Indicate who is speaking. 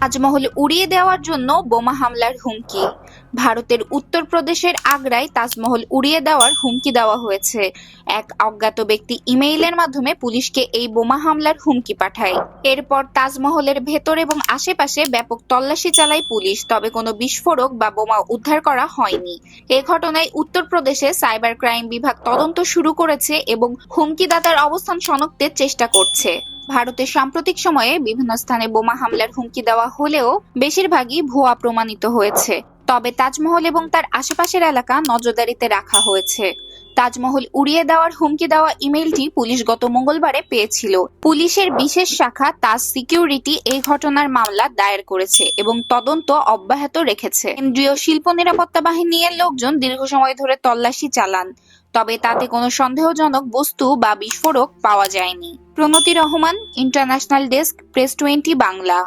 Speaker 1: তাজমহল উড়িয়ে দেওয়ার জন্য বোমা হামলার হুমকি। ভারতের উত্তরপ্রদেশের আগ্রায় তাজমহল উড়িয়ে দেওয়ার হুমকি দেওয়া হয়েছে। এক অজ্ঞাত ব্যক্তি ইমেইলের মাধ্যমে পুলিশকে এই বোমা হামলার হুমকি পাঠায়। এরপর তাজমহলের ভেতর এবং আশেপাশে ব্যাপক তল্লাশি চালায় পুলিশ, তবে কোনো বিস্ফোরক বা বোমা উদ্ধার করা হয়নি। এ ঘটনায় উত্তরপ্রদেশে সাইবার ক্রাইম বিভাগ তদন্ত শুরু করেছে এবং হুমকিদাতার অবস্থান শনাক্তের চেষ্টা করছে। ভারতের সাম্প্রতিক সময়ে বিভিন্ন স্থানে বোমা হামলার হুমকি দেওয়া হলেও বেশিরভাগই ভুয়া প্রমাণিত হয়েছে। তবে তাজমহল এবং তার আশেপাশের এলাকা নজরদারিতে রাখা হয়েছে। তাজমহল উড়িয়ে দেওয়ার হুমকি দেওয়া ইমেইলটি পুলিশ গত মঙ্গলবারে পেয়েছিল। পুলিশের বিশেষ শাখা তাজ সিকিউরিটি এই ঘটনার মামলা দায়ের করেছে এবং তদন্ত অব্যাহত রেখেছে। কেন্দ্রীয় শিল্প নিরাপত্তা বাহিনীর লোকজন দীর্ঘ সময় ধরে তল্লাশি চালান, তবে তাতে কোনো সন্দেহজনক বস্তু বা বিস্ফোরক পাওয়া যায়নি। Pranati Rahman, international desk, press 20 Bangla.